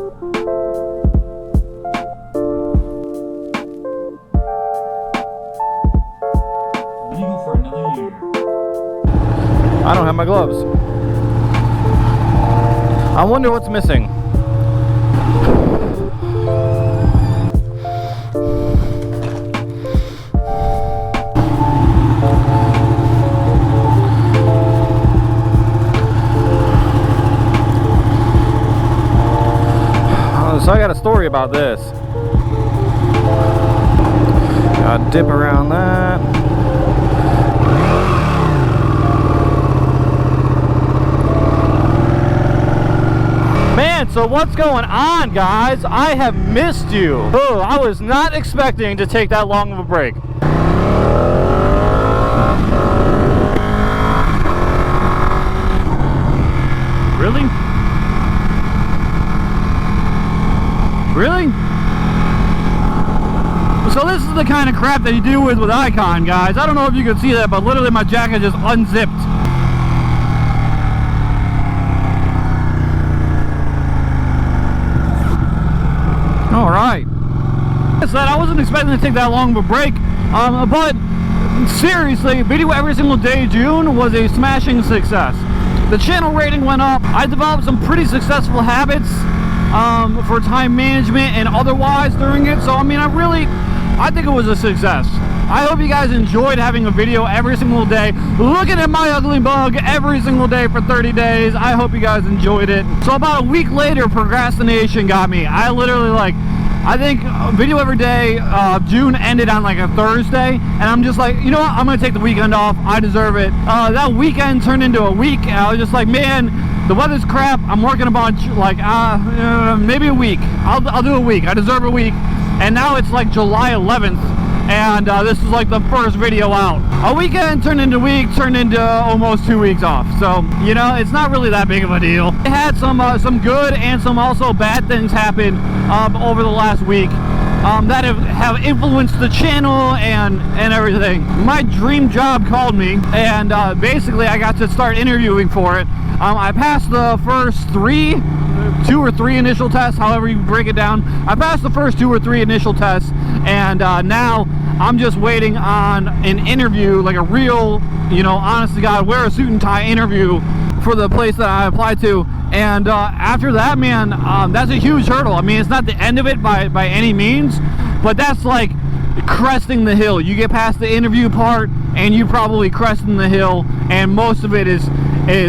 Legal for another year. I don't have my gloves. I wonder what's missing. So I got a story about this. Gotta dip around that. Man, so what's going on, guys? I have missed you. Oh, I was not expecting to take that long of a break. Really? Really? So this is the kind of crap that you deal with Icon, guys. I don't know if you can see that, but literally my jacket just unzipped. All right. I said I wasn't expecting to take that long of a break, but seriously, video every single day June was a smashing success. The channel rating went up. I developed some pretty successful habits for time management and otherwise during it. So I mean, I think it was a success. I hope you guys enjoyed having a video every single day, looking at my ugly mug every single day for 30 days. I hope you guys enjoyed it. So about a week later, procrastination got me. I literally I think video every day, June ended on like a Thursday, and I'm just like, you know what, I'm gonna take the weekend off. I deserve it. That weekend turned into a week, and I was just like, man, the weather's crap. I'm working a bunch. Like, maybe a week. I'll do a week. I deserve a week. And now it's like July 11th, and this is like the first video out. A weekend turned into a week, turned into almost 2 weeks off. So, you know, it's not really that big of a deal. It had some good and some also bad things happen over the last week that have influenced the channel and everything. My dream job called me, and basically I got to start interviewing for it. I passed the first two or three initial tests, however you break it down. I passed the first 2 or 3 initial tests, and now I'm just waiting on an interview, like a real, you know, honest to God, wear a suit and tie interview for the place that I applied to. And after that, man, that's a huge hurdle. I mean, it's not the end of it by any means, but that's like cresting the hill. You get past the interview part, and you probably cresting the hill, and most of it is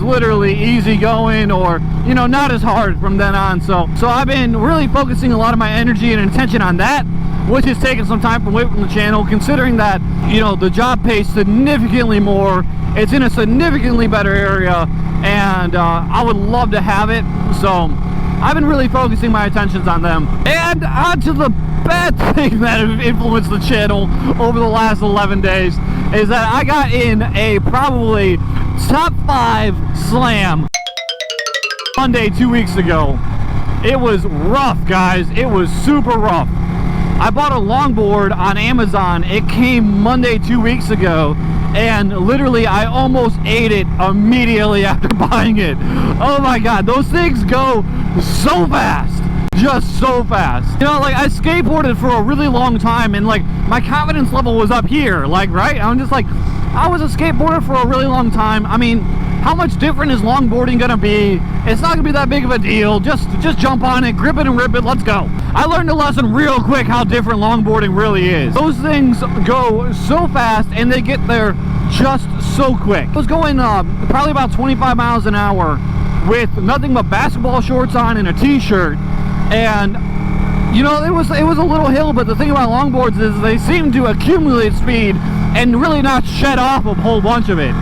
literally easy going, or, you know, not as hard from then on. So I've been really focusing a lot of my energy and attention on that, which is taking some time away from the channel, considering that, you know, the job pays significantly more. It's in a significantly better area, and I would love to have it. So I've been really focusing my attentions on them. And on to the bad thing that have influenced the channel over the last 11 days is that I got in a probably top 5 slam Monday 2 weeks ago. It was rough, guys. It was super rough. I bought a longboard on Amazon. It came Monday 2 weeks ago, and literally I almost ate it immediately after buying it. Oh my God, those things go so fast. Just so fast. You know, like, I skateboarded for a really long time, and like my confidence level was up here, like, right? I'm just like, I was a skateboarder for a really long time. I mean, how much different is longboarding gonna be? It's not gonna be that big of a deal. Just jump on it, grip it and rip it, let's go. I learned a lesson real quick how different longboarding really is. Those things go so fast, and they get there just so quick. I was going probably about 25 miles an hour with nothing but basketball shorts on and a t-shirt. And you know, it was a little hill, but the thing about longboards is they seem to accumulate speed and really not shed off a whole bunch of it.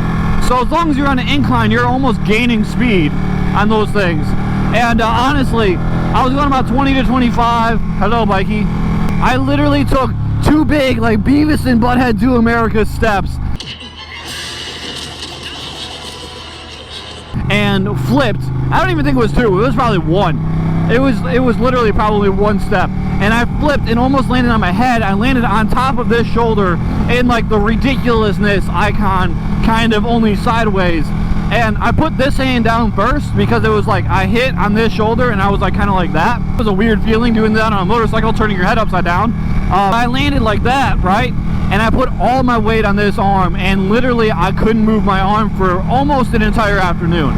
So as long as you're on an incline, you're almost gaining speed on those things. And honestly, I was going about 20 to 25. Hello, Mikey. I literally took 2 big, like, Beavis and Butthead 2 America steps and flipped. I don't even think it was 2. It was probably 1. It was literally probably 1 step, and I flipped and almost landed on my head. I landed on top of this shoulder in like the ridiculousness icon, kind of only sideways, and I put this hand down first because it was like I hit on this shoulder and I was like kind of like that. It was a weird feeling doing that on a motorcycle, turning your head upside down. I landed like that, right? And I put all my weight on this arm, and literally I couldn't move my arm for almost an entire afternoon.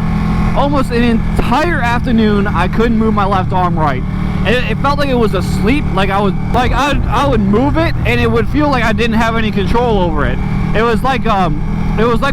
Almost an entire afternoon, I couldn't move my left arm right. It felt like it was asleep. Like I would move it, and it would feel like I didn't have any control over it. It was like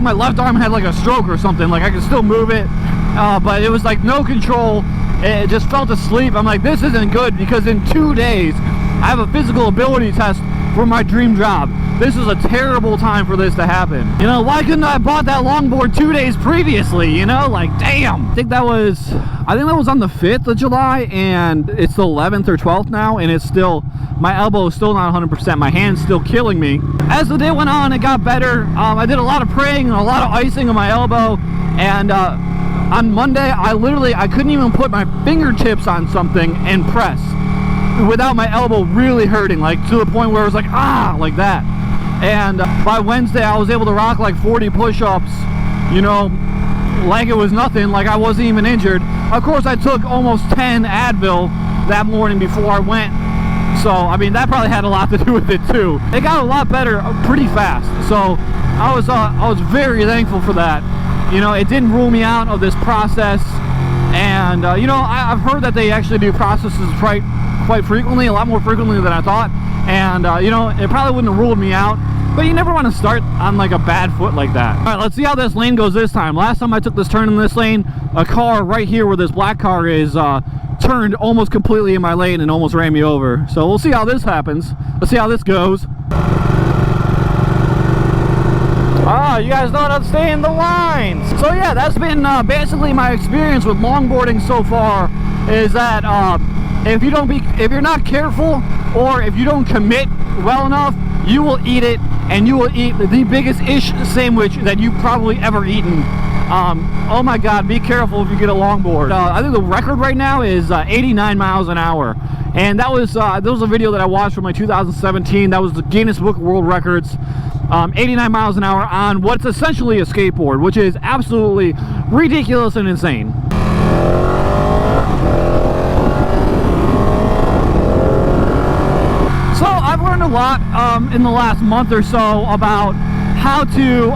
my left arm had like a stroke or something. Like I could still move it, but it was like no control. It just felt asleep. I'm like, this isn't good, because in 2 days I have a physical ability test for my dream job. This is a terrible time for this to happen. You know, why couldn't I have bought that longboard 2 days previously? You know, like, damn. I think that was on the 5th of July, and it's the 11th or 12th now, and it's still, my elbow is still not 100%. My hand's still killing me. As the day went on, it got better. I did a lot of praying and a lot of icing on my elbow, and on Monday, I couldn't even put my fingertips on something and press without my elbow really hurting, like to the point where it was like, ah, like that. And by Wednesday, I was able to rock like 40 push-ups, you know, like it was nothing, like I wasn't even injured. Of course, I took almost 10 Advil that morning before I went. So, I mean, that probably had a lot to do with it too. It got a lot better pretty fast. So, I was very thankful for that. You know, it didn't rule me out of this process. And, you know, I've heard that they actually do processes quite frequently, a lot more frequently than I thought. And you know, it probably wouldn't have ruled me out, but you never want to start on like a bad foot like that. All right, let's see how this lane goes this time. Last time I took this turn in this lane, a car right here where this black car is turned almost completely in my lane and almost ran me over. So we'll see how this happens. Let's see how this goes. Ah, you guys know how to stay in the lines. So yeah, that's been basically my experience with longboarding so far, is that if you're not careful, or if you don't commit well enough, you will eat it, and you will eat the biggest ish sandwich that you've probably ever eaten. Oh my God, be careful if you get a longboard. I think the record right now is 89 miles an hour. And that was a video that I watched from my 2017. That was the Guinness Book of World Records. 89 miles an hour on what's essentially a skateboard, which is absolutely ridiculous and insane. So I've learned a lot in the last month or so about how to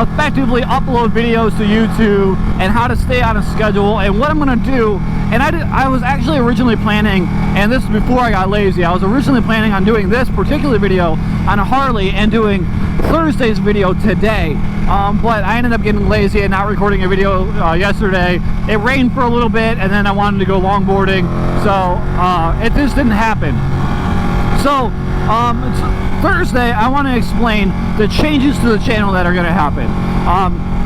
effectively upload videos to YouTube and how to stay on a schedule and what I'm going to do. And I was actually originally planning, and this is before I got lazy, I was originally planning on doing this particular video on a Harley and doing Thursday's video today. But I ended up getting lazy and not recording a video yesterday. It rained for a little bit, and then I wanted to go longboarding, so it just didn't happen. So Thursday, I want to explain the changes to the channel that are going to happen.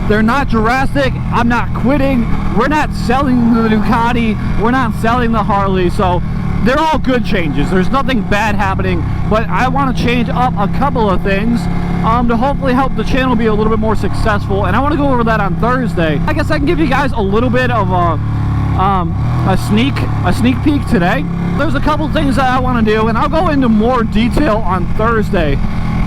They're not drastic. I'm not quitting. We're not selling the Ducati. We're not selling the Harley. So they're all good changes. There's nothing bad happening, but I want to change up a couple of things to hopefully help the channel be a little bit more successful, and I want to go over that on Thursday. I guess I can give you guys a little bit of a sneak peek today. There's a couple things that I want to do, and I'll go into more detail on Thursday.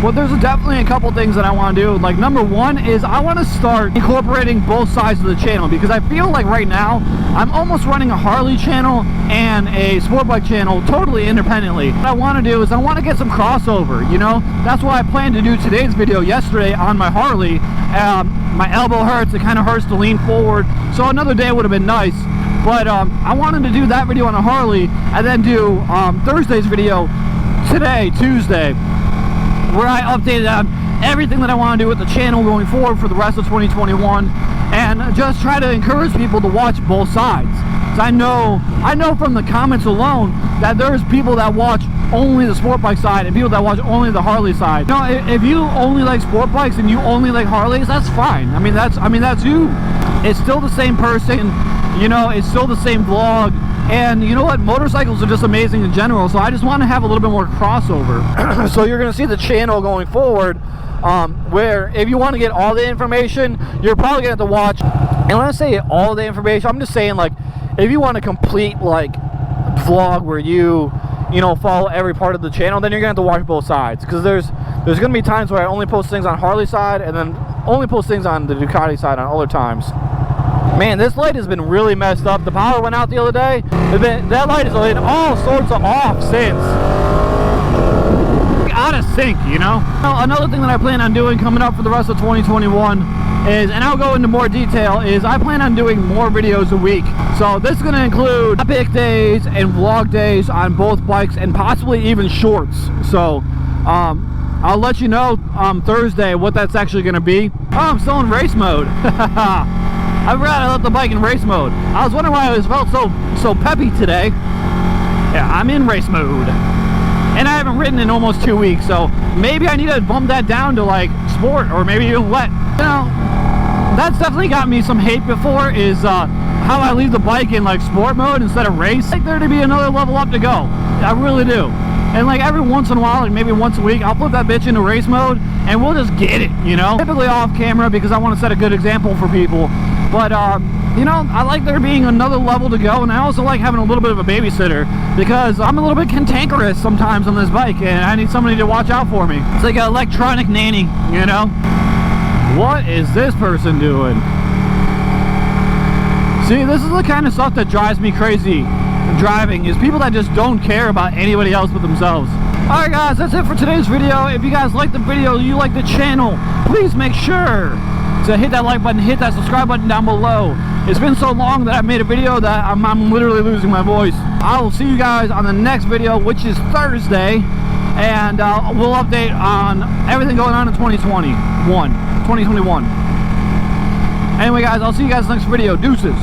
But there's definitely a couple things that I want to do. Like, number one is I want to start incorporating both sides of the channel, because I feel like right now I'm almost running a Harley channel and a sport bike channel totally independently. What I want to do is I want to get some crossover, you know? That's why I planned to do today's video yesterday on my Harley. My elbow hurts, it kind of hurts to lean forward, so another day would have been nice. But I wanted to do that video on a Harley and then do Thursday's video today, Tuesday, where I updated on everything that I want to do with the channel going forward for the rest of 2021, and just try to encourage people to watch both sides. Because I know from the comments alone that there's people that watch only the sport bike side and people that watch only the Harley side. You know, if you only like sport bikes and you only like Harleys, that's fine. I mean that's you. It's still the same person. You know, it's still the same vlog. And you know what? Motorcycles are just amazing in general, so I just want to have a little bit more crossover. So you're going to see the channel going forward, where if you want to get all the information, you're probably going to have to watch. And when I say all the information, I'm just saying, like, if you want a complete, like, vlog where you know, follow every part of the channel, then you're going to have to watch both sides. Because there's going to be times where I only post things on Harley side, and then only post things on the Ducati side on other times. Man, this light has been really messed up. The power went out the other day. That light has been all sorts of off since. Out of sync, you know? Another thing that I plan on doing coming up for the rest of 2021 is, and I'll go into more detail, is I plan on doing more videos a week. So this is going to include epic days and vlog days on both bikes, and possibly even shorts. So I'll let you know Thursday what that's actually going to be. Oh, I'm still in race mode. I forgot I left the bike in race mode. I was wondering why I felt so peppy today. Yeah, I'm in race mode. And I haven't ridden in almost 2 weeks, so maybe I need to bump that down to like sport, or maybe even wet. You know, that's definitely got me some hate before, is how I leave the bike in like sport mode instead of race. I'd like there to be another level up to go. I really do. And like every once in a while, like maybe once a week, I'll flip that bitch into race mode and we'll just get it, you know? Typically off camera because I want to set a good example for people. But, you know, I like there being another level to go, and I also like having a little bit of a babysitter because I'm a little bit cantankerous sometimes on this bike, and I need somebody to watch out for me. It's like an electronic nanny, you know? What is this person doing? See, this is the kind of stuff that drives me crazy driving, is people that just don't care about anybody else but themselves. Alright guys, that's it for today's video. If you guys like the video, you like the channel, please make sure to hit that like button, hit that subscribe button down below. It's been so long that I made a video that I'm literally losing my voice. I will see you guys on the next video, which is Thursday, and we'll update on everything going on in 2021. Anyway guys, I'll see you guys next video. Deuces.